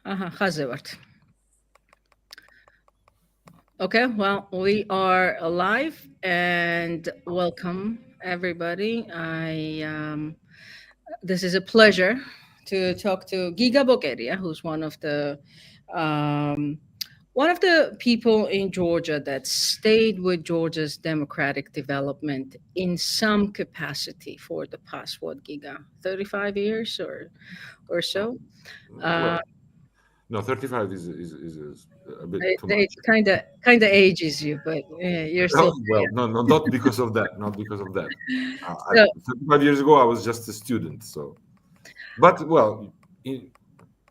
Hazırt. Okay, well, we are alive and welcome everybody. This is a pleasure to talk to Giga Bokeria, who's um, one of the people in Georgia that stayed with Georgia's democratic development in some capacity for the past what, Giga, 35 years or so. Uh, Well, no, 35 is a bit too they much. kind of ages you, but you're still Well, no, no, not because of that. Not because of that. 35 years ago, I was just a student. So, but well, in,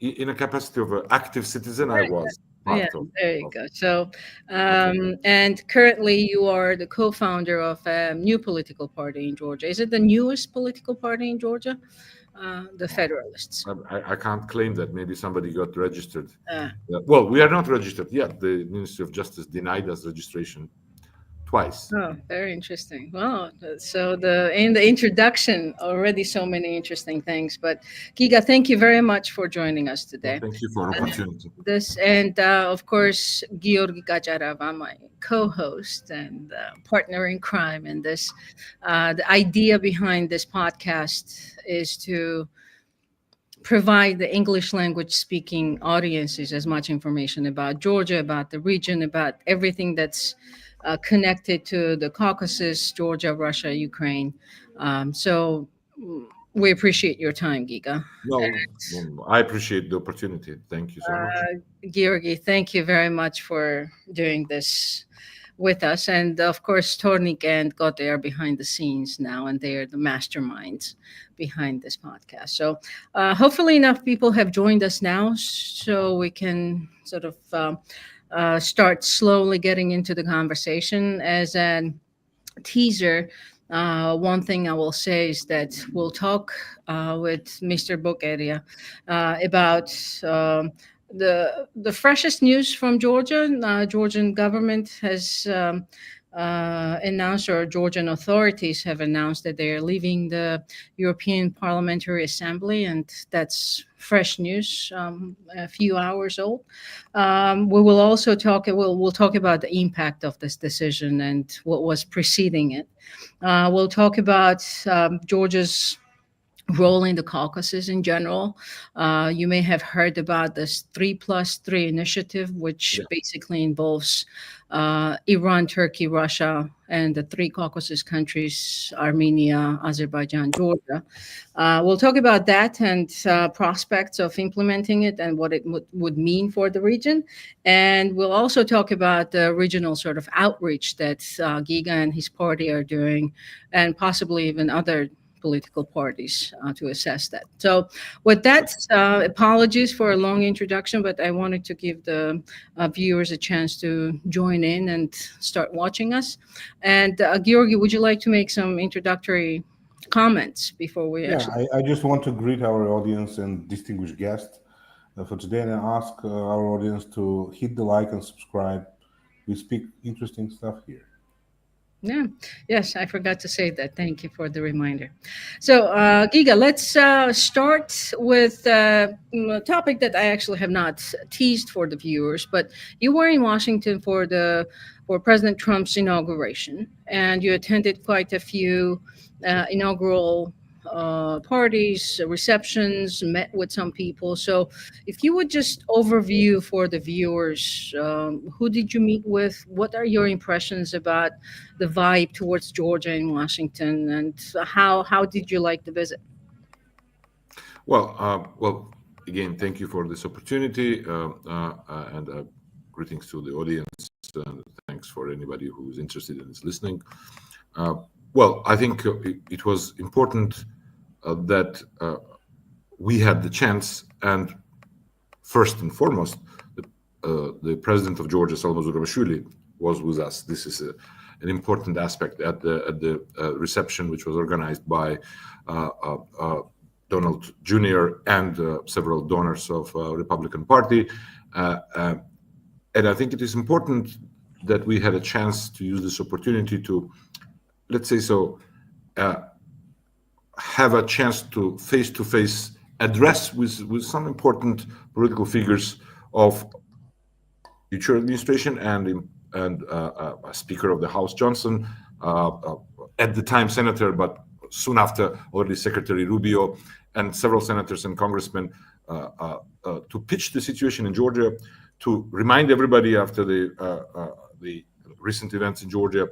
in a capacity of an active citizen, I was Yeah, part of. there you of, go. So, of it. and currently you are the co-founder of a new political party in Georgia. Is it the newest political party in Georgia? The Federalists. I can't claim that. Maybe somebody got registered. Uh, Well, we are not registered yet. The Ministry of Justice denied us registration twice. oh, very interesting. Well, so in the introduction already so many interesting things. But Giga, thank you very much for joining us Well, today. thank you for opportunity. This and of course Georgi Katcharava, my co-host and partner in crime in this. The idea behind this podcast is to provide the English language speaking audiences as much information about Georgia, about the region, about everything that's connected to the Caucasus, Georgia, Russia, Ukraine. So we appreciate your time, Giga. No, I appreciate the opportunity. Thank you so much. Georgi, thank you very much for doing this with us. And of course, Tornik and Gote are behind the scenes now, and they are the masterminds behind this podcast. So hopefully, enough people have joined us now so we can sort of start slowly getting into the conversation. As an teaser, one thing I will say is that we'll talk with Mr. Bokeria about the freshest news from Georgia. Georgian government has announced, or Georgian authorities have announced that they are leaving the European Parliamentary Assembly, and that's fresh news, a few hours old. We will also talk. We'll talk about the impact of this decision and what was preceding it. We'll talk about Georgia's role in the Caucasus in general. You may have heard about this 3+3 initiative, which Yeah. basically involves Iran, Turkey, Russia, and the three Caucasus countries, Armenia, Azerbaijan, Georgia. We'll talk about that and prospects of implementing it and what it would mean for the region. And we'll also talk about the regional sort of outreach that Giga and his party are doing, and possibly even other political parties to assess that. So, with that, apologies for a long introduction, but I wanted to give the viewers a chance to join in and start watching us. And Georgi, would you like to make some introductory comments before we Yeah, actually? I just want to greet our audience and distinguished guest for today, and I ask our audience to hit the like and subscribe. We speak interesting stuff here. Yeah, yes, I forgot to say that. Thank you for the reminder. So, Giga, let's start with a topic that I actually have not teased for the viewers. But you were in Washington for President Trump's inauguration, and you attended quite a few inaugural parties, receptions, met with some people. So, if you would just overview for the viewers, who did you meet with? What are your impressions about the vibe towards Georgia and Washington, and how did you like the visit? Well, again, thank you for this opportunity, and greetings to the audience, and thanks for anybody who's interested in this listening. Uh, well, I think it was important that we had the chance, and first and foremost, the president of Georgia, Salomon Zurabishvili, was with us. This is an important aspect at the reception, which was organized by Donald Jr. and several donors of Republican Party. And I think it is important that we had a chance to use this opportunity to, let's say so, have a chance to face address with some important political figures of future administration and Speaker of the House Johnson, at the time Senator, but soon after already Secretary Rubio, and several senators and congressmen to pitch the situation in Georgia, to remind everybody after the recent events in Georgia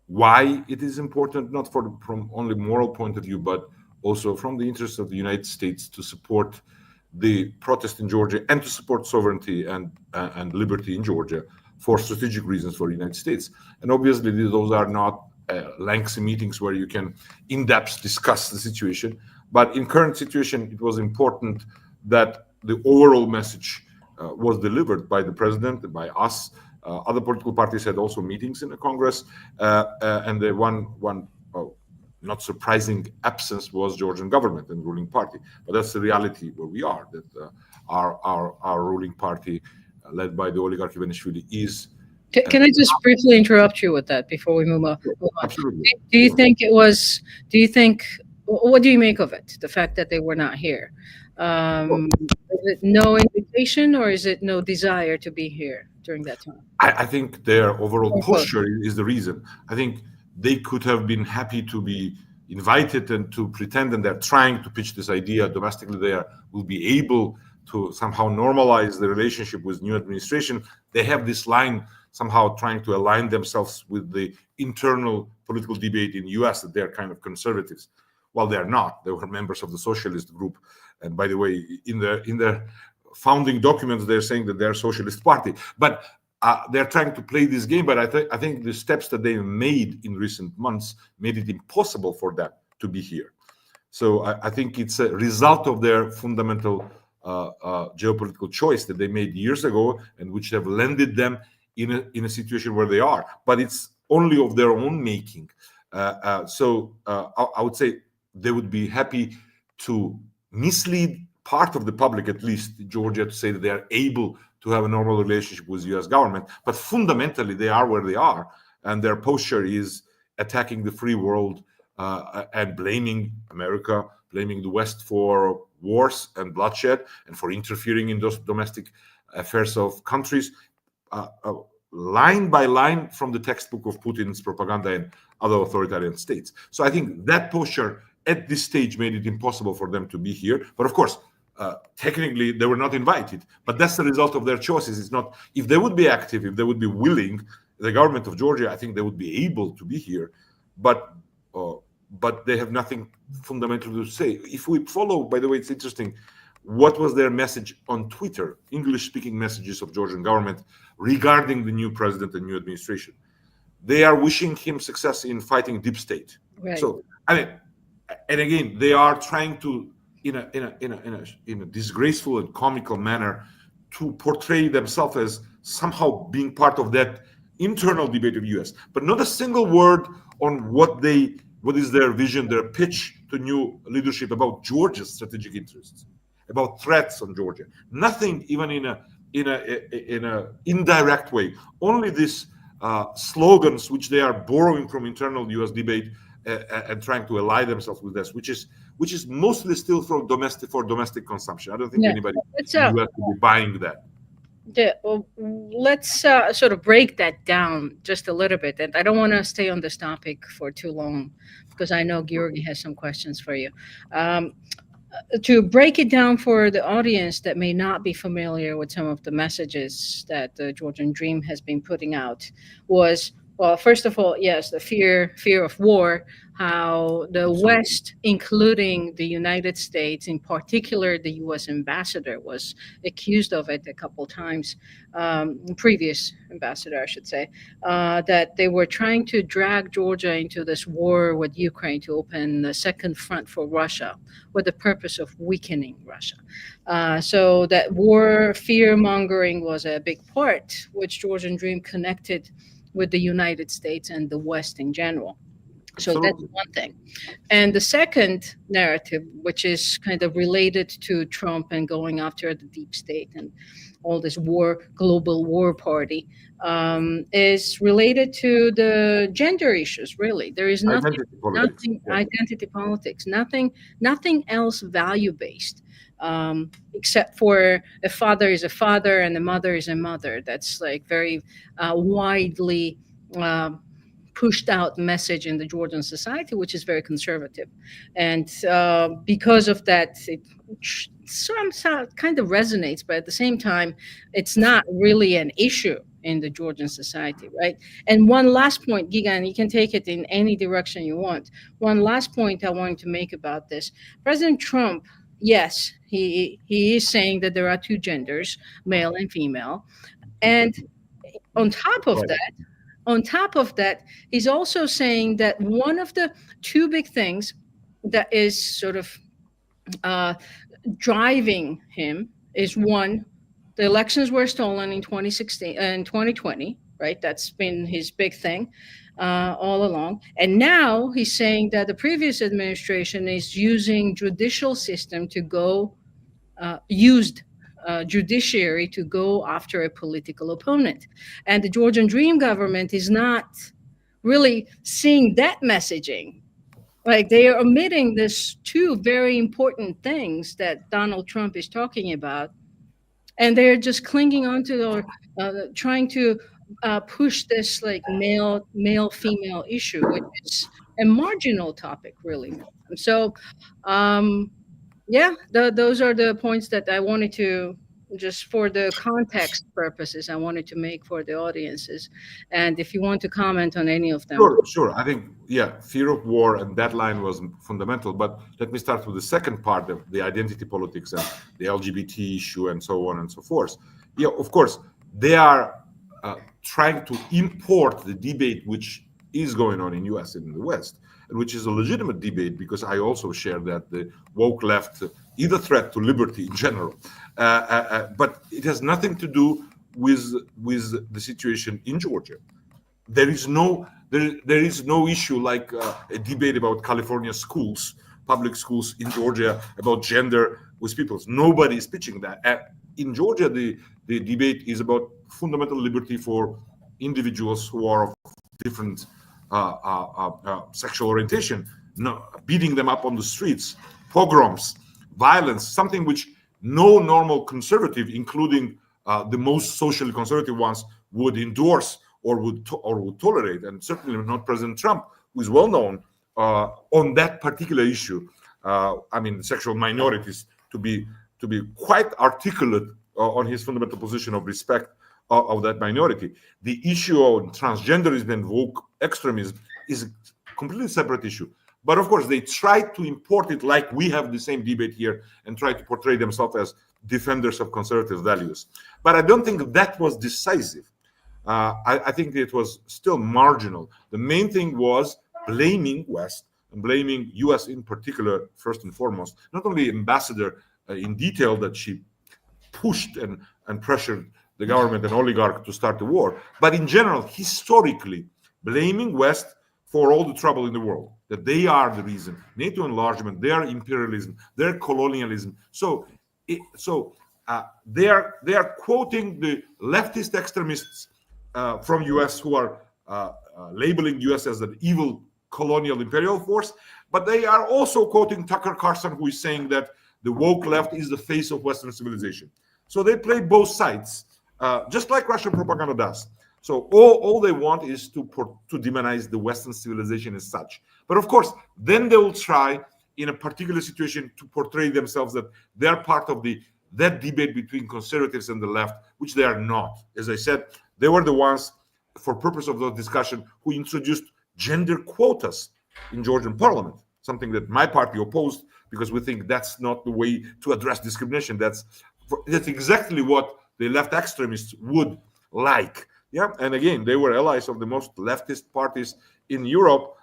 why it is important, not from only moral point of view, but also from the interest of the United States to support the protest in Georgia and to support sovereignty and liberty in Georgia for strategic reasons for the United States. And obviously, those are not lengthy meetings where you can in-depth discuss the situation. But in current situation, it was important that the overall message was delivered by the president, by us. Other political parties had also meetings in the Congress, and the one not surprising absence was Georgian government and ruling party. But that's the reality where we are, that our ruling party, led by the oligarch Mermishvili, is. Can I just briefly interrupt you with that before we move on? Absolutely. Do you think it was? Do you think? What do you make of it? The fact that they were not here. Is it no invitation, or is it no desire to be here during that time? I think their overall posture is the reason. I think they could have been happy to be invited and to pretend, and they're trying to pitch this idea domestically. They will be able to somehow normalize the relationship with new administration. They have this line somehow trying to align themselves with the internal political debate in the US, that they're kind of conservatives. Well, they're not. They were members of the socialist group. And by the way, in their founding documents, they're saying that they're a socialist party. But they're trying to play this game. But I think the steps that they made in recent months made it impossible for them to be here. So I think it's a result of their fundamental geopolitical choice that they made years ago, and which have landed them in a situation where they are. But it's only of their own making. So I would say they would be happy to mislead part of the public, at least in Georgia, to say that they are able to have a normal relationship with the U.S. government. But fundamentally, they are where they are, and their posture is attacking the free world and blaming America, blaming the West for wars and bloodshed and for interfering in those domestic affairs of countries, line by line from the textbook of Putin's propaganda and other authoritarian states. So I think that posture at this stage made it impossible for them to be here. But of course, technically, they were not invited. But that's the result of their choices. It's not, if they would be active, if they would be willing, the government of Georgia, I think they would be able to be here. But they have nothing fundamental to say. If we follow, by the way, it's interesting, what was their message on Twitter, English-speaking messages of Georgian government regarding the new president and new administration. They are wishing him success in fighting deep state. Right. So, I mean, and again, they are trying to, in a disgraceful and comical manner, to portray themselves as somehow being part of that internal debate of the U.S. But not a single word on what is their vision, their pitch to new leadership about Georgia's strategic interests, about threats on Georgia. Nothing, even in a indirect way. Only these slogans which they are borrowing from internal U.S. debate and trying to ally themselves with this, which is mostly still for domestic consumption. I don't think anybody in the U.S. will be buying that. Yeah, well, let's sort of break that down just a little bit. And I don't want to stay on this topic for too long, because I know Georgi has some questions for you. To break it down for the audience that may not be familiar with some of the messages that the Georgian Dream has been putting out was, well, first of all, yes, the fear of war, how the West, including the United States, in particular the U.S. ambassador, was accused of it a couple times, previous ambassador, I should say, that they were trying to drag Georgia into this war with Ukraine to open the second front for Russia with the purpose of weakening Russia. So that war fear-mongering was a big part, which Georgian Dream connected with the United States and the West in general. So that's one thing. And the second narrative, which is kind of related to Trump and going after the deep state and all this global war party, is related to the gender issues, really. There is identity politics, nothing else value-based. except for a father is a father and a mother is a mother. That's like very widely pushed out message in the Georgian society, which is very conservative. And because of that, it somehow kind of resonates, but at the same time, it's not really an issue in the Georgian society, right? And one last point, Giga, and you can take it in any direction you want. One last point I wanted to make about this. President Trump, yes, he is saying that there are two genders, male and female. And on top of that, he's also saying that one of the two big things that is sort of driving him is, one, the elections were stolen in 2016 and 2020, right? That's been his big thing all along. And now he's saying that the previous administration is using judicial system to go, used judiciary to go after a political opponent. And the Georgian Dream government is not really seeing that messaging. Like, they are omitting this two very important things that Donald Trump is talking about, and they're just clinging on to or trying to push this like male female issue, which is a marginal topic, really. So yeah, those are the points that I wanted to, just for the context purposes, I wanted to make for the audiences. And if you want to comment on any of them. Sure. I think, yeah, fear of war and that line was fundamental. But let me start with the second part of the identity politics and the LGBT issue and so on and so forth. Yeah, of course, they are trying to import the debate which is going on in US and in the West, and which is a legitimate debate, because I also share that the woke left is a threat to liberty in general. But it has nothing to do with the situation in Georgia. There is no issue like a debate about California schools, public schools in Georgia, about gender with people. Nobody is pitching that. In Georgia, the debate is about fundamental liberty for individuals who are of different sexual orientation, beating them up on the streets, pogroms, violence, something which no normal conservative, including the most socially conservative ones, would endorse or would tolerate, and certainly not President Trump, who is well known on that particular issue. I mean, sexual minorities, to be quite articulate on his fundamental position of respect of that minority. The issue of transgenderism and woke extremism is a completely separate issue. But of course, they try to import it like we have the same debate here and try to portray themselves as defenders of conservative values. But I don't think that was decisive. I think it was still marginal. The main thing was blaming West and blaming US in particular, first and foremost, not only ambassador in detail that she pushed and pressured the government and oligarch to start the war, but in general, historically, blaming West for all the trouble in the world, that they are the reason. NATO enlargement, their imperialism, their colonialism. So they are quoting the leftist extremists from US who are labeling US as an evil colonial imperial force, but they are also quoting Tucker Carlson, who is saying that the woke left is the face of Western civilization. So they play both sides, just like Russian propaganda does. So all they want is to demonize the Western civilization as such. But of course, then they will try in a particular situation to portray themselves that they're part of that debate between conservatives and the left, which they are not. As I said, they were the ones, for purpose of the discussion, who introduced gender quotas in Georgian parliament, something that my party opposed because we think that's not the way to address discrimination. That's exactly what the left extremists would like. Yeah, and again, they were allies of the most leftist parties in Europe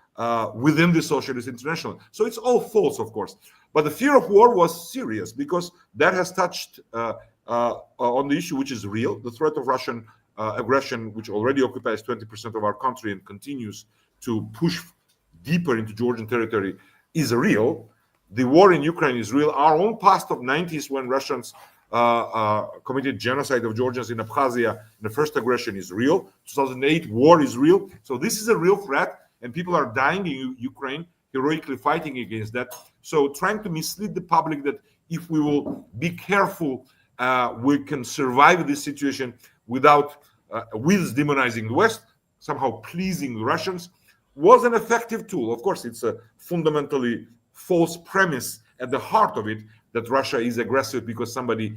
within the Socialist International. So it's all false, of course. But the fear of war was serious because that has touched on the issue which is real, the threat of Russian aggression, which already occupies 20% of our country and continues to push deeper into Georgian territory, is real. The war in Ukraine is real. Our own past of 90s, when Russians committed genocide of Georgians in Abkhazia, and the first aggression is real. 2008 war is real. So this is a real threat, and people are dying in Ukraine, heroically fighting against that. So trying to mislead the public that if we will be careful, we can survive this situation without with demonizing the West, somehow pleasing the Russians, was an effective tool. Of course, it's a fundamentally false premise at the heart of it, that Russia is aggressive because somebody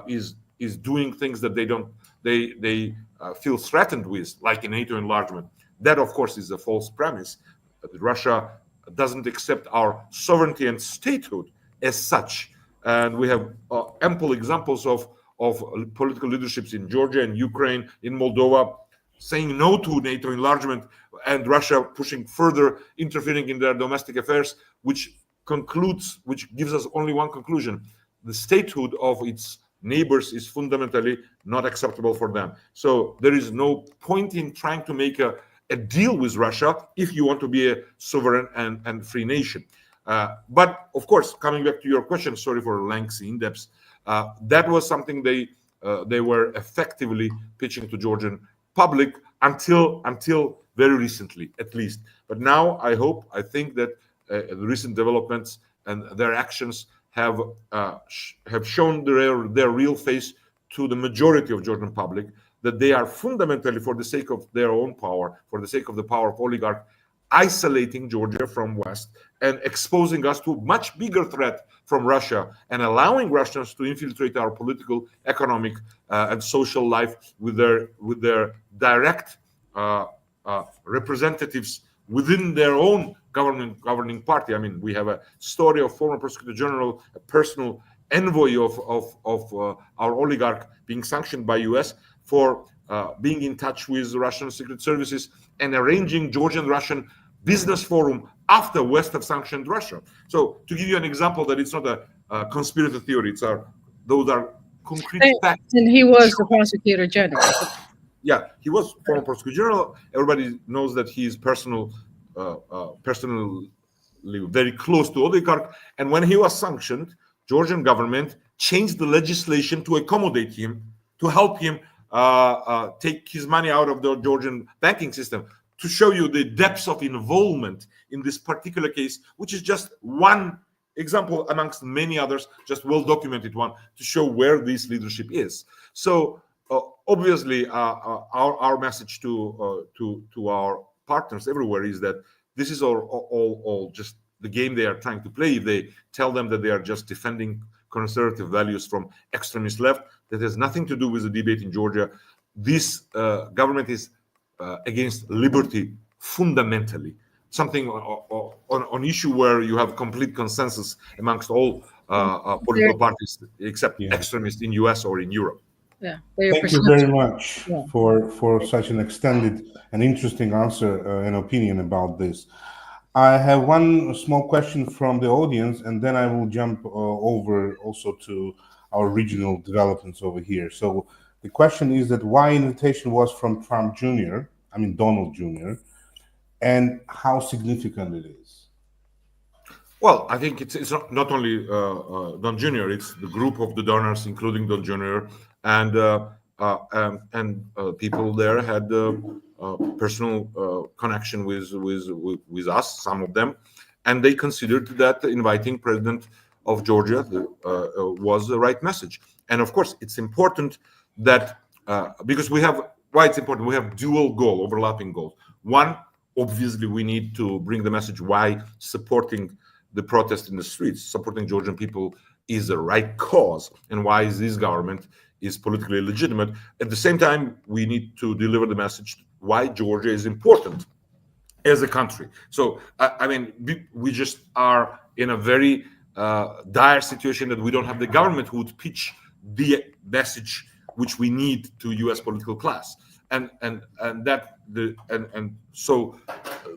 is doing things that they feel threatened with, like in NATO enlargement. That, of course, is a false premise. Russia doesn't accept our sovereignty and statehood as such, and we have ample examples of political leaderships in Georgia and Ukraine, in Moldova, saying no to NATO enlargement, and Russia pushing further, interfering in their domestic affairs, which gives us only one conclusion: the statehood of its neighbors is fundamentally not acceptable for them. So there is no point in trying to make a deal with Russia if you want to be a sovereign and free nation. But of course, coming back to your question, sorry for lengthy in-depth, that was something they were effectively pitching to Georgian public until very recently, at least. But now I think that the recent developments and their actions have shown their real face to the majority of Georgian public, that they are fundamentally, for the sake of their own power, for the sake of the power of oligarchs, isolating Georgia from West and exposing us to a much bigger threat from Russia, and allowing Russians to infiltrate our political, economic, and social life with their direct representatives within their own governing party. I mean, we have a story of former prosecutor general, a personal envoy of our oligarch, being sanctioned by US for being in touch with Russian secret services and arranging Georgian-Russian business forum after West have sanctioned Russia. So to give you an example that it's not a conspiracy theory, those are concrete facts. And he was the prosecutor general. Yeah, he was former prosecutor general. Everybody knows that he is personally very close to oligarch. And when he was sanctioned, Georgian government changed the legislation to accommodate him, to help him take his money out of the Georgian banking system, to show you the depths of involvement in this particular case, which is just one example amongst many others, just well-documented one, to show where this leadership is. So obviously, our message to our partners everywhere is that this is all just the game they are trying to play. If they tell them that they are just defending conservative values from extremist left, that has nothing to do with the debate in Georgia. This government is against liberty fundamentally, something on issue where you have complete consensus amongst all political parties except extremists in US or in Europe. Yeah. Thank you very much for such an extended and interesting answer and opinion about this. I have one small question from the audience, and then I will jump over also to our regional developments over here. So the question is that why invitation was from Trump Jr., I mean Donald Jr., and how significant it is? Well, I think it's not only Don Jr., it's the group of the donors, including Don Jr., and people there had personal connection with us, some of them, and they considered that inviting President of Georgia was the right message. And of course, it's important that because why it's important, we have dual goal, overlapping goals. One, obviously, we need to bring the message why supporting the protest in the streets, supporting Georgian people is the right cause, and why this government is politically legitimate. At the same time, we need to deliver the message why Georgia is important as a country. So, I mean, we just are in a very dire situation that we don't have the government who would pitch the message which we need to U.S. political class, so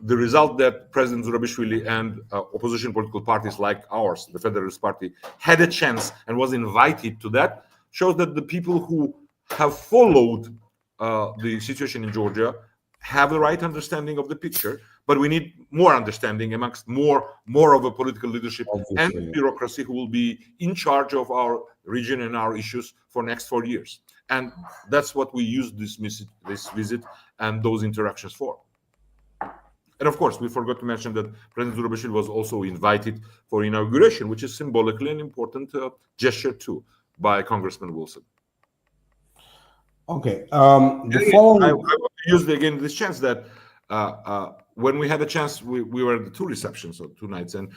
the result that President Mermishvili and opposition political parties like ours, the Federalist Party, had a chance and was invited to that, shows that the people who have followed the situation in Georgia have the right understanding of the picture, but we need more understanding amongst more of a political leadership and bureaucracy who will be in charge of our region and our issues for next 4 years. And that's what we use this visit and those interactions for. And of course, we forgot to mention that President Zurabishvili was also invited for inauguration, which is symbolically an important gesture too by Congressman Wilson. Okay. The following. I want to use again this chance that when we had a chance, we were at the two receptions, so 2 nights, and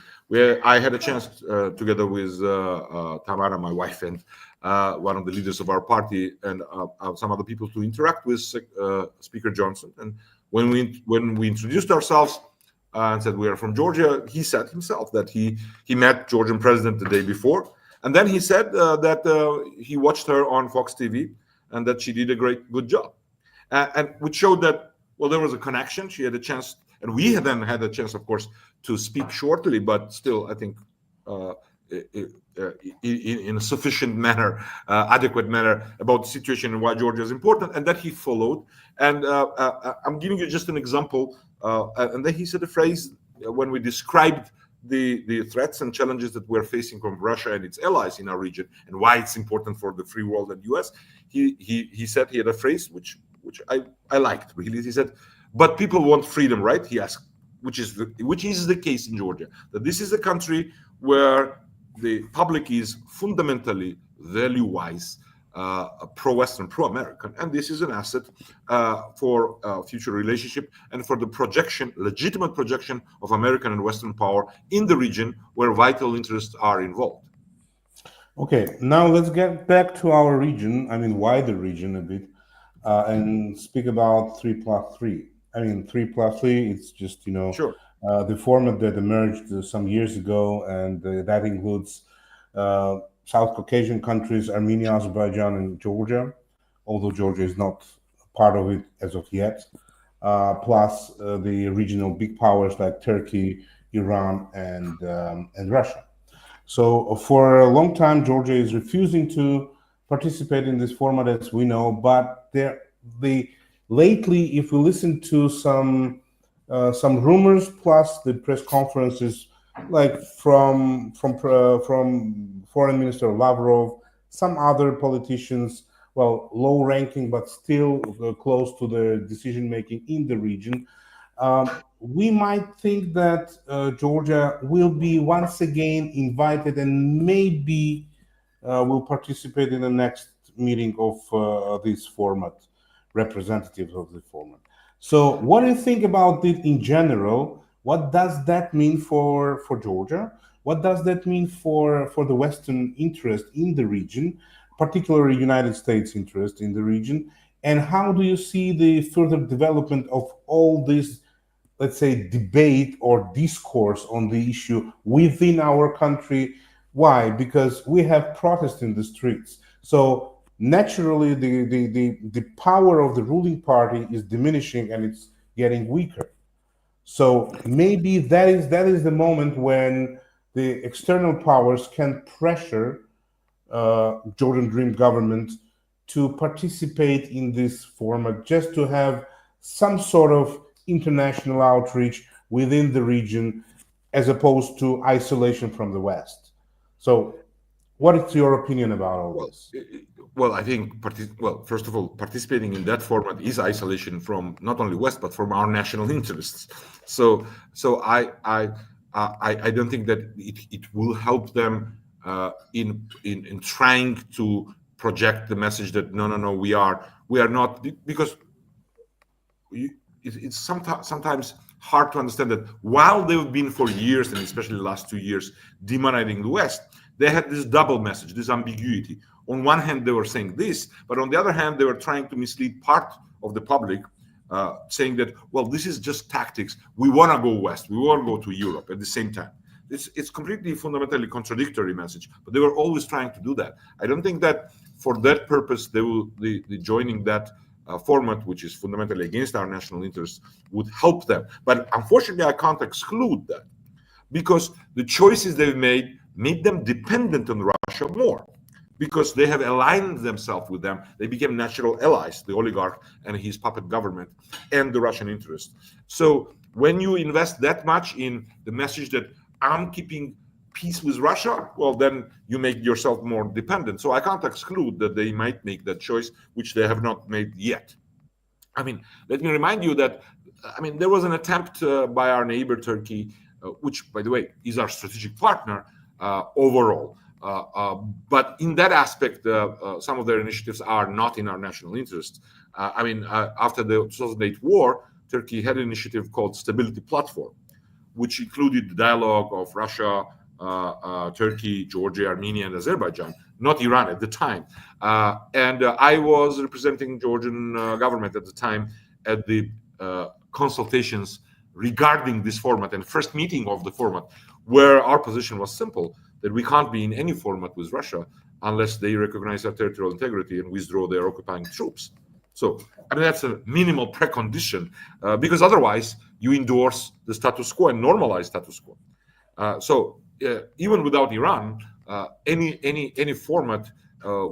I had a chance together with Tamara, my wife, and one of the leaders of our party, and some other people to interact with Speaker Johnson. And when we introduced ourselves and said we are from Georgia, he said himself that he met Georgian president the day before, and then he said that he watched her on Fox TV and that she did a good job, and which showed that, well, there was a connection. She had a chance, and we then had a chance, of course, to speak shortly, but still, I think, in a sufficient manner, adequate manner, about the situation and why Georgia is important, and that he followed. And I'm giving you just an example. And then he said a phrase when we described the threats and challenges that we're facing from Russia and its allies in our region, and why it's important for the free world and U.S. He said, he had a phrase which I liked really. He said, "But people want freedom, right?" He asked, which is the case in Georgia. That this is a country where the public is fundamentally, value-wise, pro-Western, pro-American, and this is an asset for future relationship and for the legitimate projection of American and Western power in the region where vital interests are involved. Okay, now let's get back to our region, wider region a bit, and speak about 3+3. 3+3, it's just, sure. The format that emerged some years ago, and that includes South Caucasian countries, Armenia, Azerbaijan, and Georgia, although Georgia is not part of it as of yet, plus the regional big powers like Turkey, Iran, and Russia. So for a long time, Georgia is refusing to participate in this format, as we know, but lately, if we listen to some rumors plus the press conferences, like from Foreign Minister Lavrov, some other politicians, well, low-ranking but still close to the decision-making in the region, we might think that Georgia will be once again invited and maybe will participate in the next meeting of this format, representatives of the format. So what do you think about it in general? What does that mean for Georgia? What does that mean for the Western interest in the region, particularly United States interest in the region? And how do you see the further development of all this, let's say, debate or discourse on the issue within our country? Why? Because we have protests in the streets. So naturally, the power of the ruling party is diminishing and it's getting weaker. So maybe that is the moment when the external powers can pressure Georgian Dream government to participate in this format, just to have some sort of international outreach within the region, as opposed to isolation from the West. So what is your opinion about all this? Well, I think, first of all, participating in that format is isolation from not only West, but from our national interests. So I don't think that it will help them in trying to project the message that no, we are not, because it's sometimes hard to understand that while they've been for years, and especially the last 2 years, demonizing the West, they had this double message, this ambiguity. On one hand, they were saying this, but on the other hand, they were trying to mislead part of the public, saying that, well, this is just tactics. We want to go West. We want to go to Europe at the same time. It's completely fundamentally contradictory message, but they were always trying to do that. I don't think that for that purpose, they will joining that format, which is fundamentally against our national interests, would help them. But unfortunately, I can't exclude that, because the choices they've made them dependent on Russia more, because they have aligned themselves with them. They became natural allies, the oligarch and his puppet government, and the Russian interest. So when you invest that much in the message that I'm keeping peace with Russia, well, then you make yourself more dependent. So I can't exclude that they might make that choice, which they have not made yet. I mean, let me remind you that I mean, there was an attempt by our neighbor Turkey, which, by the way, is our strategic partner overall. But in that aspect, some of their initiatives are not in our national interest. I mean, after the 2008 war, Turkey had an initiative called Stability Platform, which included the dialogue of Russia, Turkey, Georgia, Armenia, and Azerbaijan, not Iran at the time. And I was representing Georgian government at the time at the consultations regarding this format and first meeting of the format, where our position was simple, that we can't be in any format with Russia unless they recognize our territorial integrity and withdraw their occupying troops. So, I mean, that's a minimal precondition, because otherwise you endorse the status quo and normalize status quo. So even without Iran, any format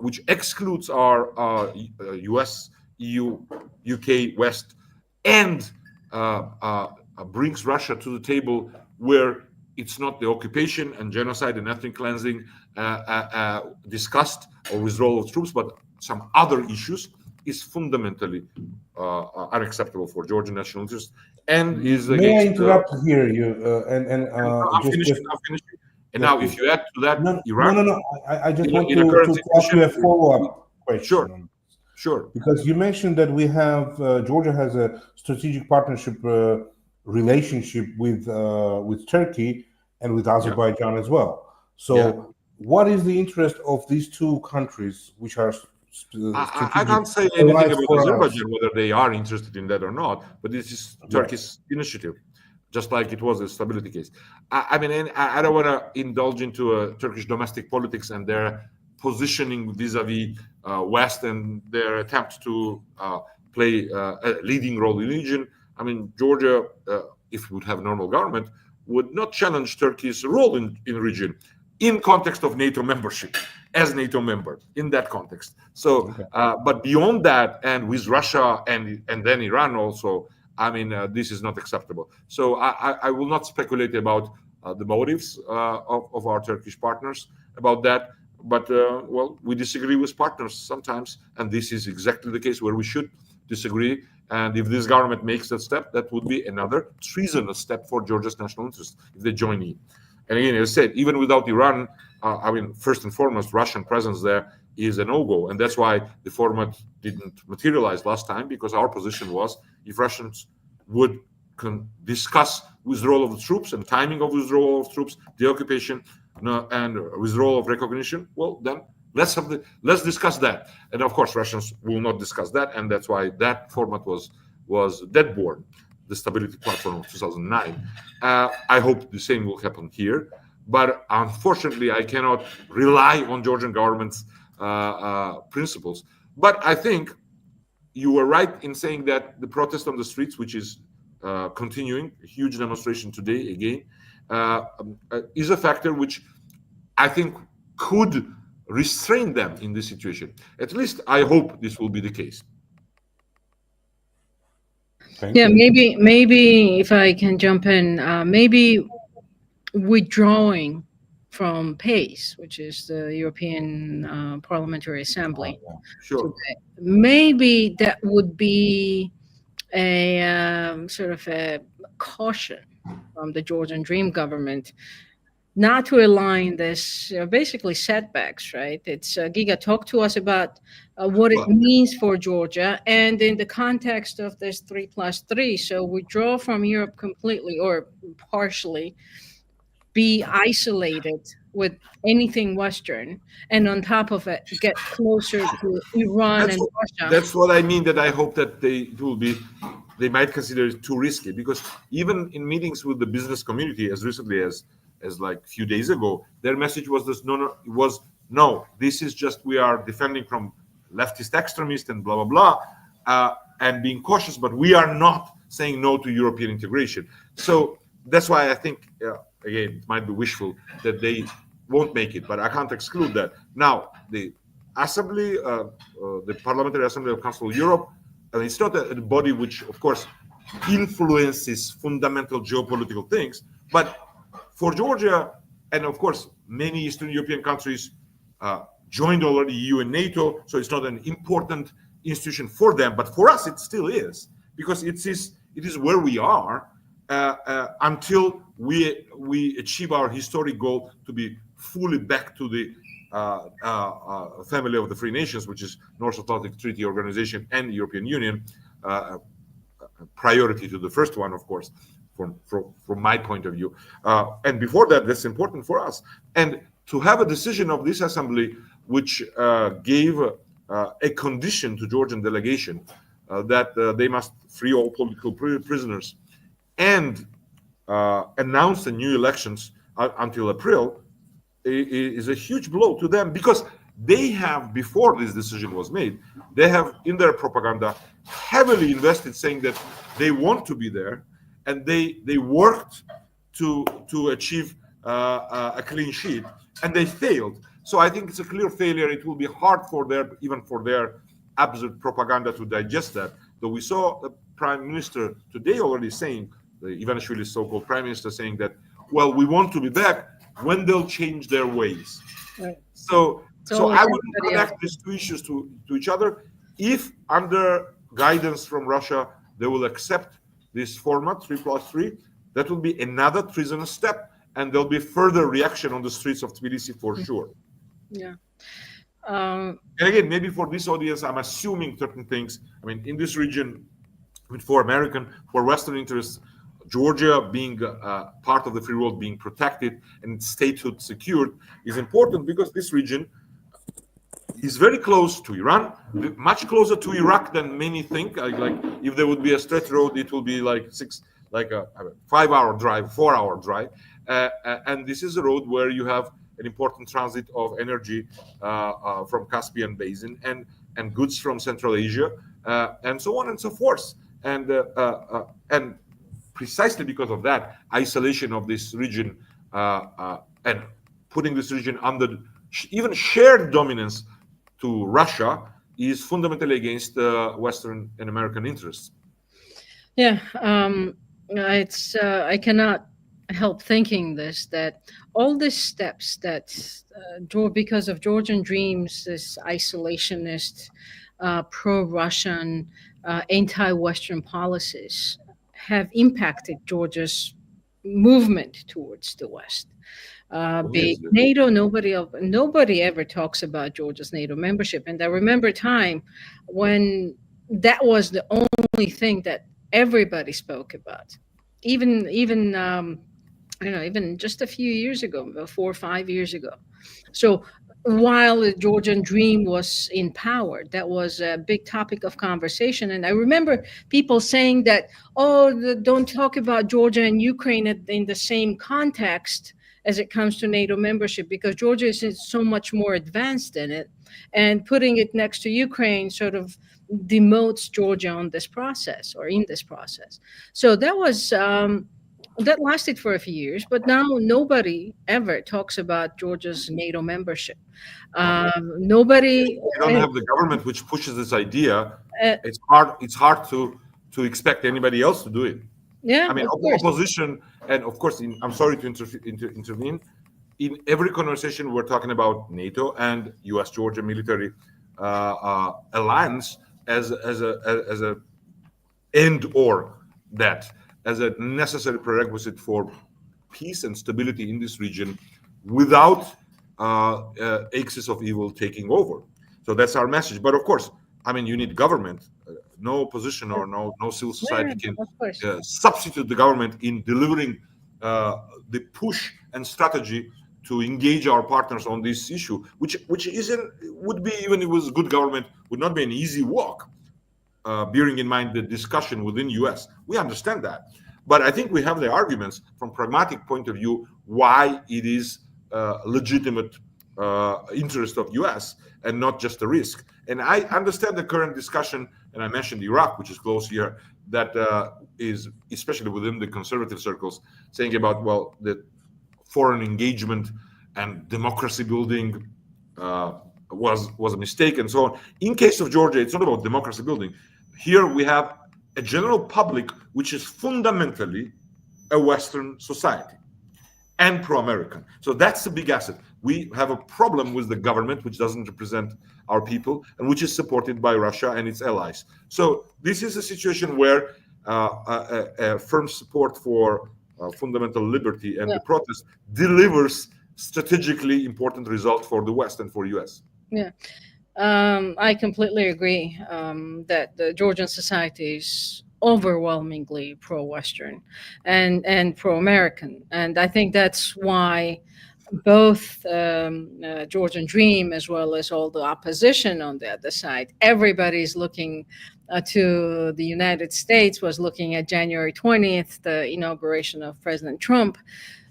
which excludes our US, EU, UK, West, and brings Russia to the table where it's not the occupation and genocide and ethnic cleansing discussed or withdrawal of troops, but some other issues, is fundamentally unacceptable for Georgian national interest and is against. May I interrupt here? I'm finishing. And now, if you add to that, Iran. No. I just want to ask you a follow-up question. Sure. Because you mentioned that we have Georgia has a strategic partnership relationship with Turkey and with Azerbaijan as well. So, what is the interest of these two countries, which are? I can't say anything about Azerbaijan, whether they are interested in that or not, but this is Turkey's initiative, just like it was a stability case. I mean, I don't want to indulge into Turkish domestic politics and their positioning vis-a-vis West and their attempt to play a leading role in the region. I mean, Georgia, if it would have normal government, would not challenge Turkey's role in the region in context of NATO membership, as NATO member, in that context. So, but beyond that, and with Russia and then Iran also, I mean, this is not acceptable. So I will not speculate about the motives of our Turkish partners about that. But, well, we disagree with partners sometimes, and this is exactly the case where we should disagree. And if this government makes that step, that would be another treasonous step for Georgia's national interest if they join in. And again, as I said, even without Iran, I mean, first and foremost, Russian presence there is a no-go. And that's why the format didn't materialize last time, because our position was if Russians would discuss withdrawal of the troops and timing of withdrawal of troops, the occupation and withdrawal of recognition, well, then let's discuss that. And of course, Russians will not discuss that. And that's why that format was dead-born, the Stability Platform of 2009. I hope the same will happen here. But unfortunately, I cannot rely on Georgian government's principles. But I think you were right in saying that the protest on the streets, which is continuing, a huge demonstration today again, is a factor which I think could restrain them in this situation. At least I hope this will be the case. Yeah, maybe if I can jump in, maybe withdrawing from PACE, which is the European Parliamentary Assembly. Sure. Today. Maybe that would be a sort of a caution from the Georgian Dream government not to align this basically setbacks, right? It's Giga, talk to us about what it means for Georgia and in the context of this 3+3. So withdraw from Europe completely or partially, be isolated with anything Western, and on top of it, get closer to Iran and Russia. That's what I mean, that I hope that they might consider it too risky, because even in meetings with the business community as recently as like a few days ago, their message was this: no, this is just, we are defending from leftist extremists and blah, blah, blah, and being cautious, but we are not saying no to European integration. So that's why I think, again, it might be wishful that they won't make it, but I can't exclude that. Now, the Assembly, the Parliamentary Assembly of Council of Europe, and it's not a body which, of course, influences fundamental geopolitical things, but for Georgia, and of course, many Eastern European countries joined already EU and NATO, so it's not an important institution for them, but for us, it still is, because it is It is where we are until we achieve our historic goal to be fully back to the family of the free nations, which is North Atlantic Treaty Organization and the European Union. Priority to the first one, of course, from my point of view. And before that, that's important for us. And to have a decision of this assembly, which gave a condition to Georgian delegation that they must free all political prisoners and announce the new elections until April, is a huge blow to them, because they have, before this decision was made, they have in their propaganda heavily invested saying that they want to be there, and they worked to achieve a clean sheet, and they failed. So I think it's a clear failure. It will be hard for their absurd propaganda to digest that. Though we saw the prime minister today already saying, Ivanishvili's so-called prime minister, saying that, well, we want to be back when they'll change their ways. Right. So I wouldn't connect these two issues to each other. If under guidance from Russia, they will accept this format, 3+3, that will be another treasonous step, and there'll be further reaction on the streets of Tbilisi for sure. Yeah. And again, maybe for this audience, I'm assuming certain things. I mean, in this region, for Western interests, Georgia being part of the free world, being protected and statehood secured is important, because this region is very close to Iran, much closer to Iraq than many think. Like if there would be a straight road, it will be like a 5-hour drive, 4-hour drive. And this is a road where you have an important transit of energy from Caspian Basin and goods from Central Asia, and so on and so forth. And precisely because of that, isolation of this region and putting this region under even shared dominance to Russia is fundamentally against Western and American interests. Yeah, it's I cannot help thinking that all these steps that because of Georgian Dreams, this isolationist, pro-Russian, anti-Western policies have impacted Georgia's movement towards the West. NATO, nobody ever talks about Georgia's NATO membership. And I remember a time when that was the only thing that everybody spoke about. Even just a few years ago, 4 or 5 years ago. So while the Georgian Dream was in power, that was a big topic of conversation. And I remember people saying that, don't talk about Georgia and Ukraine in the same context as it comes to NATO membership, because Georgia is so much more advanced in it. And putting it next to Ukraine sort of demotes Georgia on this process, or in this process. So that was... that lasted for a few years, but now nobody ever talks about Georgia's NATO membership. Nobody. You don't have the government which pushes this idea. It's hard to expect anybody else to do it. Yeah, I mean, opposition, and of course, I'm sorry to intervene. In every conversation, we're talking about NATO and U.S.-Georgia military alliance as a end, or that as a necessary prerequisite for peace and stability in this region, without axis of evil taking over. So that's our message. But of course, I mean, you need government. No opposition or no civil society can substitute the government in delivering the push and strategy to engage our partners on this issue, which would be, even if it was good government, would not be an easy walk. Bearing in mind the discussion within U.S. We understand that. But I think we have the arguments from pragmatic point of view why it is legitimate interest of U.S. and not just a risk. And I understand the current discussion, and I mentioned Iraq, which is close here, that is, especially within the conservative circles, saying about, well, the foreign engagement and democracy building was a mistake and so on. In case of Georgia, it's not about democracy building. Here we have a general public which is fundamentally a Western society and pro-American. So that's the big asset. We have a problem with the government, which doesn't represent our people and which is supported by Russia and its allies. So this is a situation where a firm support for fundamental liberty and the protest delivers strategically important result for the West and for US. Yeah. I completely agree that the Georgian society is overwhelmingly pro-Western and pro-American, and I think that's why both Georgian Dream as well as all the opposition on the other side, everybody's looking to the United States, was looking at January 20th, the inauguration of President Trump,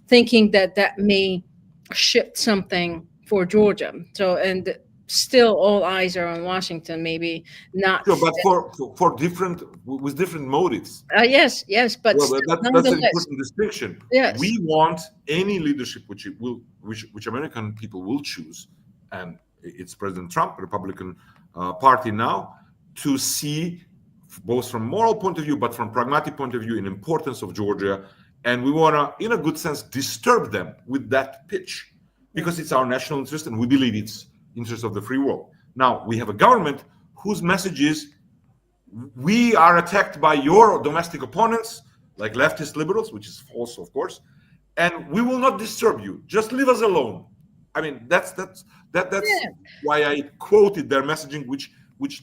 thinking that that may shift something for Georgia. So, and still all eyes are on Washington, maybe not. Sure, but for different, with different motives. Yes, but well, that's an important distinction. Yes. We want any leadership which American people will choose, and it's President Trump, Republican Party now, to see both from moral point of view, but from pragmatic point of view, in importance of Georgia, and we want to, in a good sense, disturb them with that pitch, because it's our national interest, and we believe it's interest of the free world. Now, we have a government whose message is, we are attacked by your domestic opponents, like leftist liberals, which is false, of course, and we will not disturb you. Just leave us alone. I mean, that's why I quoted their messaging, which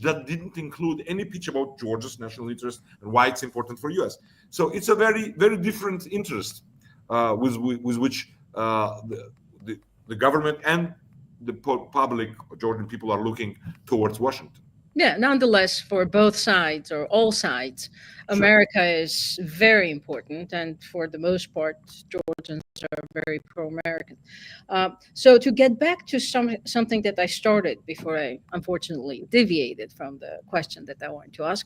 that didn't include any pitch about Georgia's national interest and why it's important for US. So it's a very, very different interest with which the government and the public Georgian people are looking towards Washington. Yeah, nonetheless, for both sides or all sides, America is very important, and for the most part, Georgians are very pro-American. So to get back to something that I started before I unfortunately deviated from the question that I wanted to ask,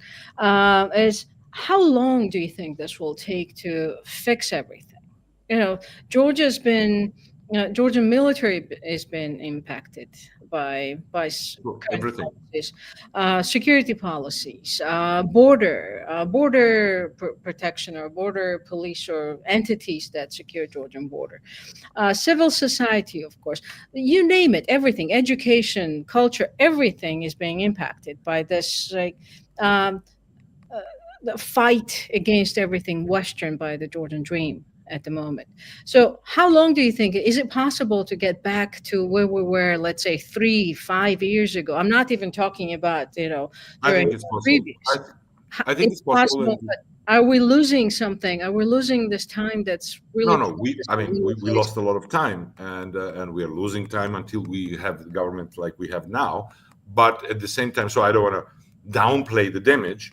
is how long do you think this will take to fix everything? Georgian military has been impacted by everything. Policies, security policies, border protection or border police or entities that secure Georgian border, civil society, of course, you name it, everything, education, culture, everything is being impacted by this the fight against everything Western by the Georgian Dream at the moment. So how long do you think, is it possible to get back to where we were, let's say 3-5 years ago? I'm not even talking about, I think it's possible. I think it's possible. But are we losing something? Are we losing this time that's really... No, we lost a lot of time, and we are losing time until we have the government like we have now. But at the same time, so I don't want to downplay the damage.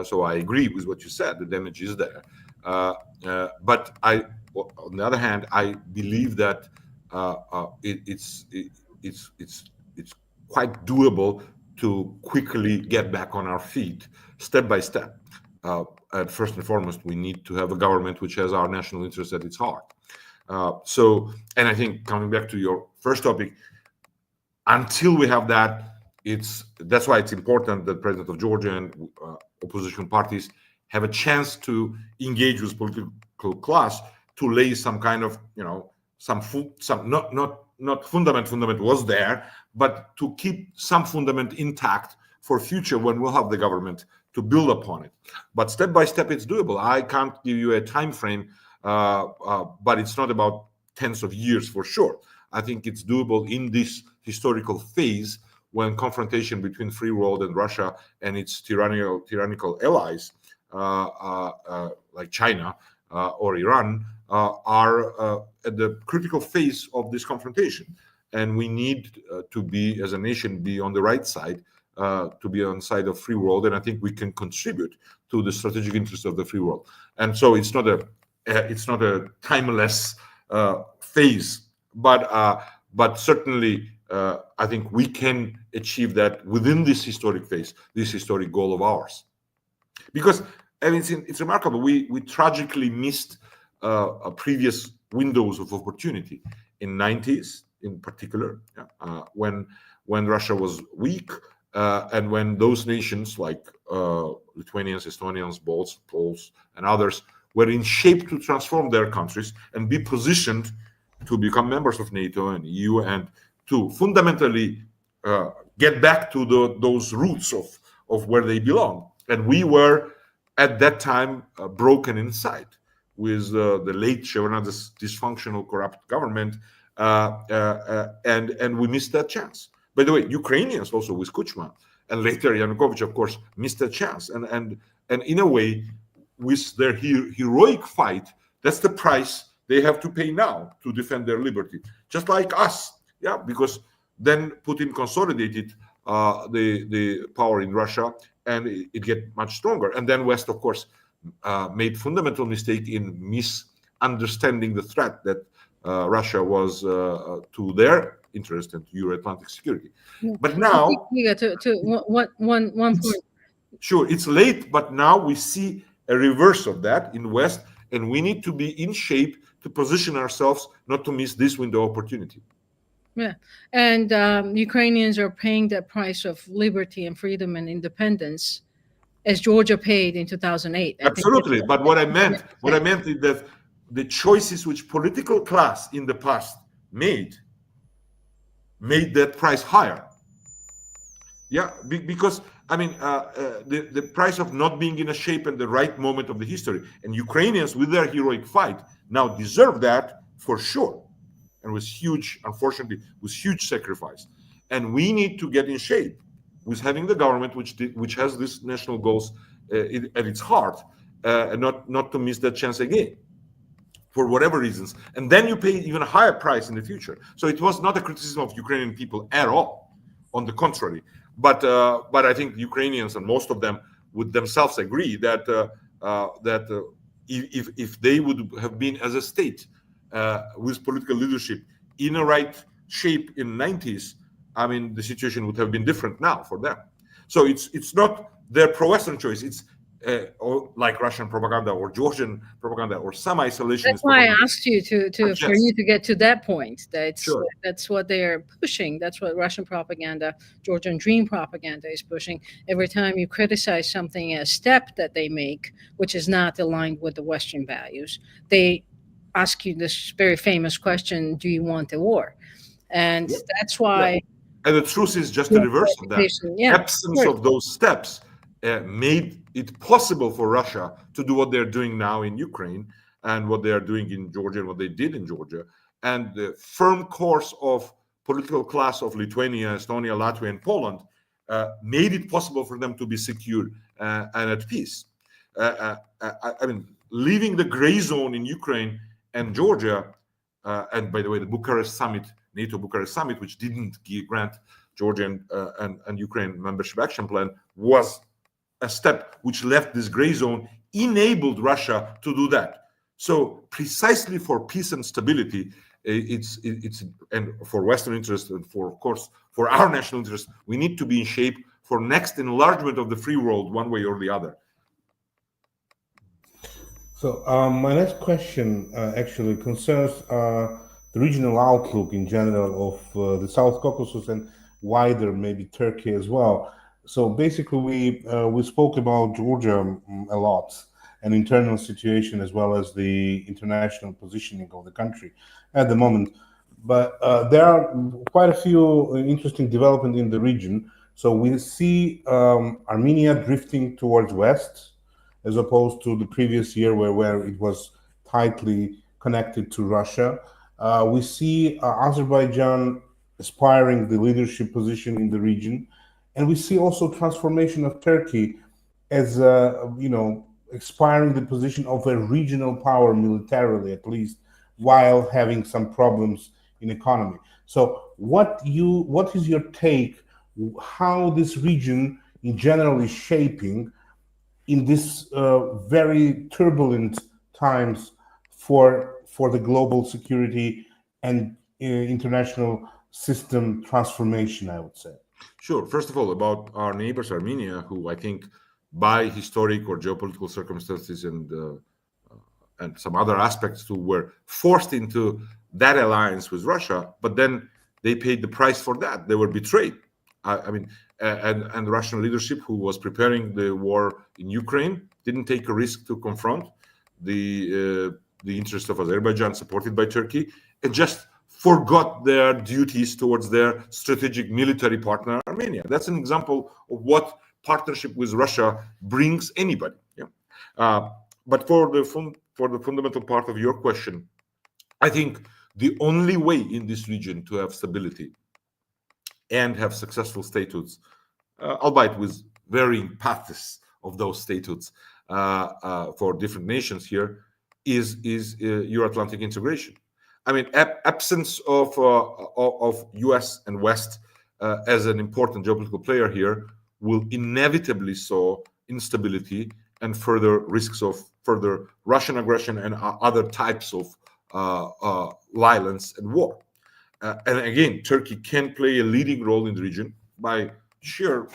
So I agree with what you said. The damage is there. But on the other hand, I believe that it's quite doable to quickly get back on our feet, step by step. And first and foremost, we need to have a government which has our national interest at its heart. And I think coming back to your first topic, until we have that, that's why it's important that President of Georgia and opposition parties have a chance to engage with political class to lay some kind of, some not fundament was there, but to keep some fundament intact for future when we'll have the government to build upon it. But step by step, it's doable. I can't give you a time frame, but it's not about tens of years for sure. I think it's doable in this historical phase when confrontation between free world and Russia and its tyrannical allies like China or Iran are at the critical phase of this confrontation, and we need to be, as a nation, be on the right side, to be on the side of free world, and I think we can contribute to the strategic interests of the free world. And so it's not a timeless phase, but certainly I think we can achieve that within this historic phase, this historic goal of ours. Because it's remarkable. We tragically missed previous windows of opportunity in 90s, in particular, when Russia was weak, and when those nations like Lithuanians, Estonians, Poles, and others were in shape to transform their countries and be positioned to become members of NATO and EU and to fundamentally get back to those roots of where they belong. And we were at that time broken inside with the late Shevardnadze's dysfunctional, corrupt government, and we missed that chance. By the way, Ukrainians also with Kuchma and later Yanukovych, of course, missed a chance. And in a way, with their heroic fight, that's the price they have to pay now to defend their liberty, just like us. Yeah, because then Putin consolidated the power in Russia, and it get much stronger. And then West, of course, made fundamental mistake in misunderstanding the threat that Russia was to their interest and to Euro-Atlantic security. But now, one point. Sure, it's late, but now we see a reverse of that in West, and we need to be in shape to position ourselves not to miss this window of opportunity. Yeah, and Ukrainians are paying that price of liberty and freedom and independence, as Georgia paid in 2008. Absolutely, but what I meant is that the choices which political class in the past made that price higher. Yeah, because I mean the price of not being in a shape at the right moment of the history, and Ukrainians with their heroic fight now deserve that for sure. And with huge, unfortunately, with huge sacrifice. And we need to get in shape with having the government which has these national goals at its heart, and not to miss that chance again, for whatever reasons. And then you pay even a higher price in the future. So it was not a criticism of Ukrainian people at all. On the contrary, but I think Ukrainians, and most of them would themselves agree that if they would have been as a state with political leadership in the right shape in 90s, I mean, the situation would have been different now for them. So it's not their pro-Western choice. It's or like Russian propaganda or Georgian propaganda or some isolationist. That's why propaganda. I asked you for you to get to that point. Sure. That's what they're pushing. That's what Russian propaganda, Georgian Dream propaganda is pushing. Every time you criticize something, a step that they make, which is not aligned with the Western values, they ask you this very famous question: do you want a war? And that's why. Yeah. And the truth is just the reverse of that. Yeah, absence of those steps made it possible for Russia to do what they're doing now in Ukraine and what they are doing in Georgia and what they did in Georgia. And the firm course of political class of Lithuania, Estonia, Latvia, and Poland made it possible for them to be secure and at peace. I mean, leaving the gray zone in Ukraine and Georgia, and by the way, the Bucharest summit, NATO Bucharest summit, which didn't grant Georgia and Ukraine membership action plan, was a step which left this gray zone, enabled Russia to do that. So precisely for peace and stability, it's and for Western interest and for, of course, for our national interest, we need to be in shape for next enlargement of the free world, one way or the other. So my next question actually concerns the regional outlook in general of the South Caucasus and wider, maybe Turkey as well. So basically, we spoke about Georgia a lot, and internal situation as well as the international positioning of the country at the moment. But there are quite a few interesting developments in the region. So we see Armenia drifting towards west, as opposed to the previous year where it was tightly connected to Russia. We see Azerbaijan aspiring the leadership position in the region. And we see also transformation of Turkey as, aspiring the position of a regional power militarily, at least, while having some problems in economy. So what is your take, how this region in general is shaping in this very turbulent times for the global security and international system transformation, I would say? Sure. First of all, about our neighbors, Armenia, who I think by historic or geopolitical circumstances and some other aspects too were forced into that alliance with Russia, but then they paid the price for that. They were betrayed. And the Russian leadership, who was preparing the war in Ukraine, didn't take a risk to confront the interest of Azerbaijan, supported by Turkey, and just forgot their duties towards their strategic military partner, Armenia. That's an example of what partnership with Russia brings anybody. Yeah? But for the fundamental part of your question, I think the only way in this region to have stability and have successful statehoods, albeit with varying paths of those statehoods for different nations here, is Euro-Atlantic integration. I mean, absence of U.S. and West as an important geopolitical player here will inevitably sow instability and further risks of further Russian aggression and other types of violence and war. And again, Turkey can play a leading role in the region by sheer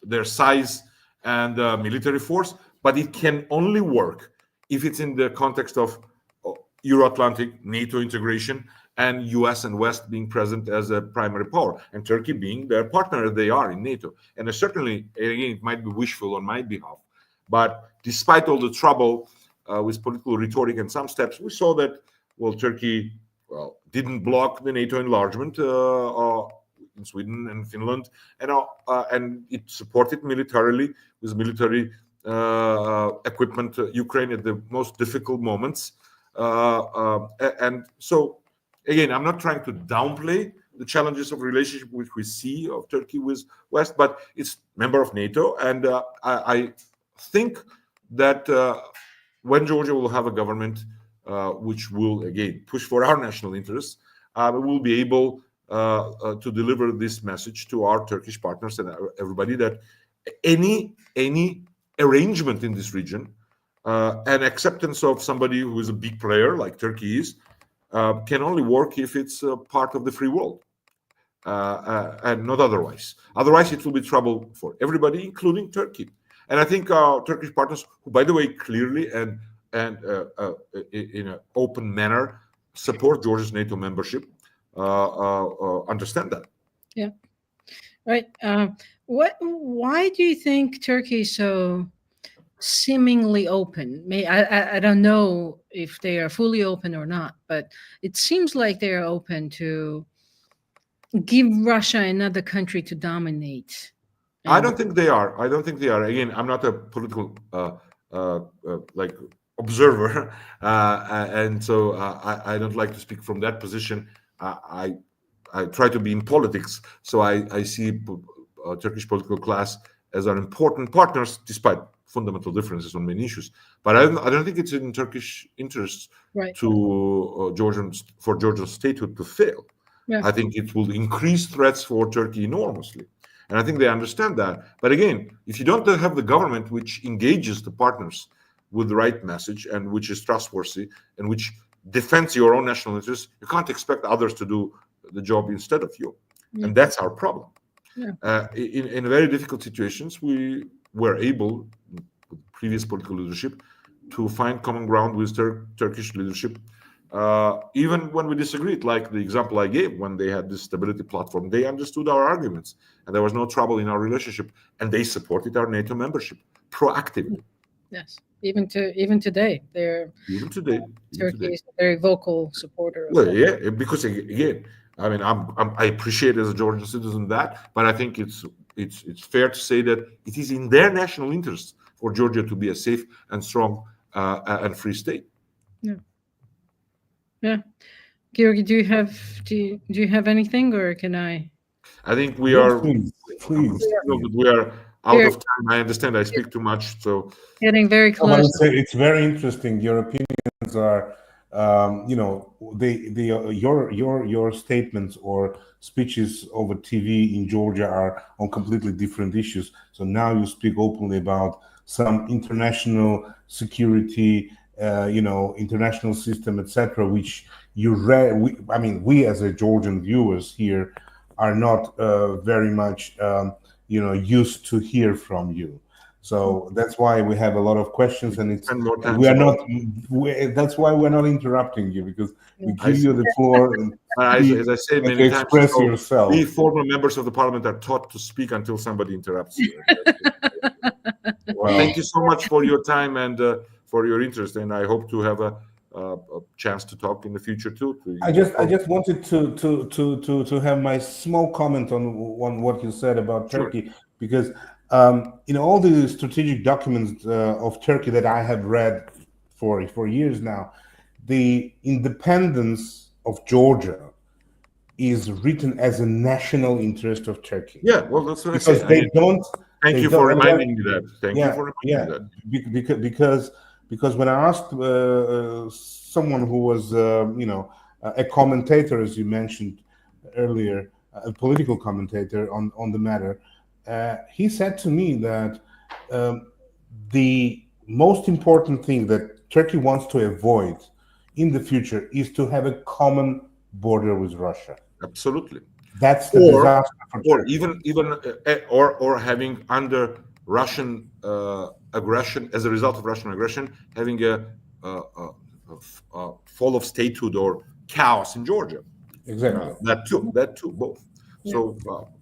their size and military force, but it can only work if it's in the context of Euro-Atlantic NATO integration and US and West being present as a primary power, and Turkey being their partner they are in NATO. And certainly, again, it might be wishful on my behalf, but despite all the trouble with political rhetoric and some steps, we saw that, well, Turkey didn't block the NATO enlargement in Sweden and Finland, and it supported militarily with military equipment Ukraine at the most difficult moments. And so, again, I'm not trying to downplay the challenges of relationship which we see of Turkey with West, but it's member of NATO, and I think that when Georgia will have a government which will again push for our national interests, we will be able to deliver this message to our Turkish partners and everybody that any arrangement in this region and acceptance of somebody who is a big player like Turkey is can only work if it's part of the free world and not otherwise. Otherwise, it will be trouble for everybody, including Turkey. And I think our Turkish partners, who, by the way, clearly and in an open manner support Georgia's NATO membership, understand that. Yeah, right. Why do you think Turkey is so seemingly open? I don't know if they are fully open or not, but it seems like they are open to give Russia another country to dominate. I don't think they are. Again, I'm not a political like observer, and so I don't like to speak from that position. I try to be in politics, so I see Turkish political class as our important partners, despite fundamental differences on many issues. But I don't think it's in Turkish interests to for Georgian statehood to fail. Yeah. I think it will increase threats for Turkey enormously. And I think they understand that. But again, if you don't have the government which engages the partners with the right message and which is trustworthy and which defends your own national interests, you can't expect others to do the job instead of you. Yeah. And that's our problem. Yeah. In very difficult situations, we were able, with previous political leadership, to find common ground with Turkish leadership. Even when we disagreed, like the example I gave, when they had this stability platform, they understood our arguments and there was no trouble in our relationship, and they supported our NATO membership proactively. Yes, even today, Turkey is a very vocal supporter of that. Yeah, because again, I mean, I appreciate as a Georgian citizen that, but I think it's fair to say that it is in their national interest for Georgia to be a safe and strong and free state. Yeah. Yeah, Georgi, do you have anything, or can I? I think we are. Please. We are out of time. I understand I speak too much, so getting very close. It's very interesting. Your opinions are, your statements or speeches over TV in Georgia are on completely different issues. So now you speak openly about some international security. International system, etc., which we as a Georgian viewers here are not very much, used to hear from you. So that's why we have a lot of questions, and that's why we're not interrupting you, because we give you the floor and as I say many times, express yourself. We former members of the parliament are taught to speak until somebody interrupts you. Well, thank you so much for your time and for your interest, and I hope to have a chance to talk in the future too. I just wanted to have my small comment on what you said about Turkey, because in all the strategic documents of Turkey that I have read for years now, the independence of Georgia is written as a national interest of Turkey. Yeah, well, that's what because I say. they don't. Thank you for reminding me that. Thank you for reminding me that. Because when I asked someone who was, a commentator, as you mentioned earlier, a political commentator on the matter, he said to me that the most important thing that Turkey wants to avoid in the future is to have a common border with Russia. Absolutely. That's the disaster for Turkey. Or having under Russian aggression, as a result of Russian aggression, having a fall of statehood or chaos in Georgia. Exactly. That too, both. Yeah. So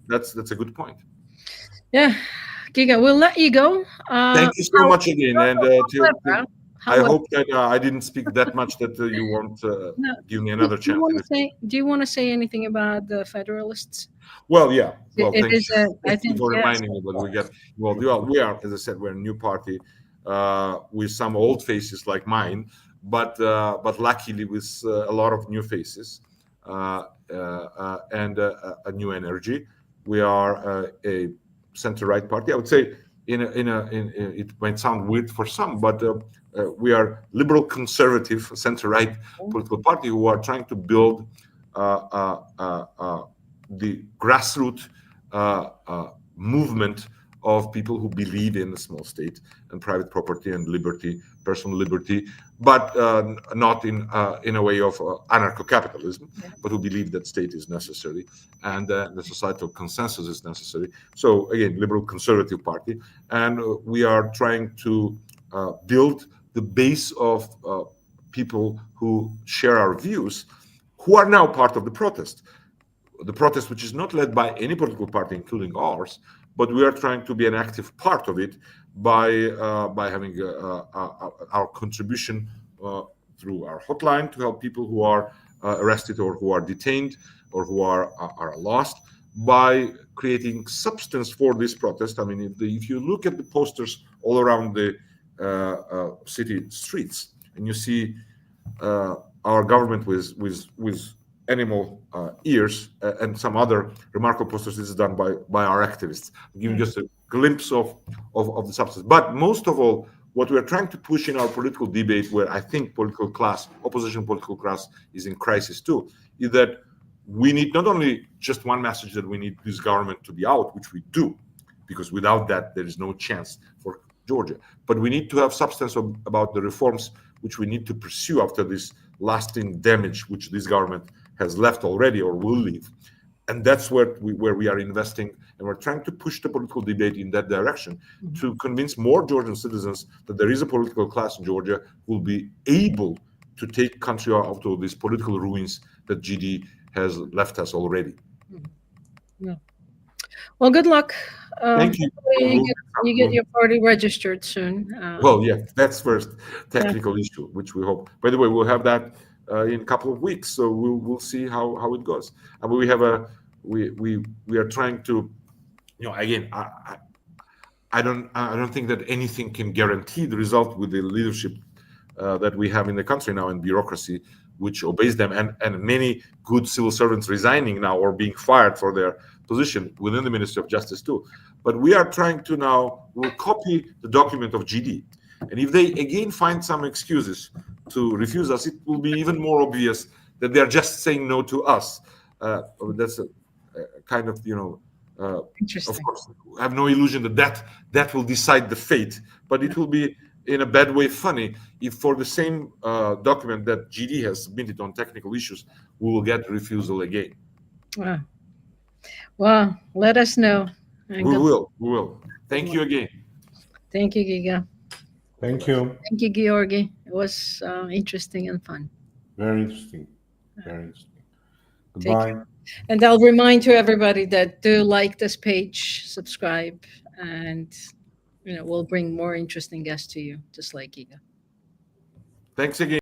that's a good point. Yeah, Giga, we'll let you go. Thank you so much again, and I hope that I didn't speak that much that you won't give me another chance. Do you want to say anything about the Federalists? Well, yeah. Well, thank you for reminding me. But we are, as I said, we're a new party with some old faces like mine, but luckily with a lot of new faces and a new energy. We are a center-right party. I would say it might sound weird for some, but we are liberal, conservative, center-right political party who are trying to build the grassroots movement of people who believe in the small state and private property and liberty, personal liberty, but not in a way of anarcho-capitalism, but who believe that state is necessary and the societal consensus is necessary. So again, liberal conservative party, and we are trying to build the base of people who share our views, who are now part of the protest. The protest, which is not led by any political party, including ours, but we are trying to be an active part of it by having our contribution through our hotline to help people who are arrested or who are detained or who are lost, by creating substance for this protest. I mean, if you look at the posters all around the city streets and you see our government with animal ears and some other remarkable posters, this is done by our activists, giving just a glimpse of the substance. But most of all, what we're trying to push in our political debate, where I think opposition political class is in crisis too, is that we need not only just one message that we need this government to be out, which we do, because without that there is no chance for Georgia, but we need to have substance about the reforms which we need to pursue after this lasting damage which this government has left already or will leave. And that's where we are investing, and we're trying to push the political debate in that direction to convince more Georgian citizens that there is a political class in Georgia who will be able to take country out of these political ruins that GD has left us already. Yeah. Well, good luck. Thank you. You get your party registered soon. Well, yeah, that's first technical issue, which we hope. By the way, we'll have that in a couple of weeks, so we'll see how it goes. And we have we are trying to, again, I don't think that anything can guarantee the result with the leadership that we have in the country now, and bureaucracy which obeys them, and many good civil servants resigning now or being fired for their position within the Ministry of Justice too. But we are trying to now, we'll copy the document of GD, and if they again find some excuses to refuse us, it will be even more obvious that they're just saying no to us. That's a kind of, Interesting. Of course, have no illusion that will decide the fate, but it will be in a bad way funny if for the same document that GD has submitted on technical issues, we will get refusal again. Well, let us know. We will. Thank you again. Thank you, Giga. Thank you. Thank you, Georgi. It was interesting and fun. Very interesting. Very interesting. Goodbye. And I'll remind to everybody that do like this page, subscribe, and we'll bring more interesting guests to you, just like Giga. Thanks again.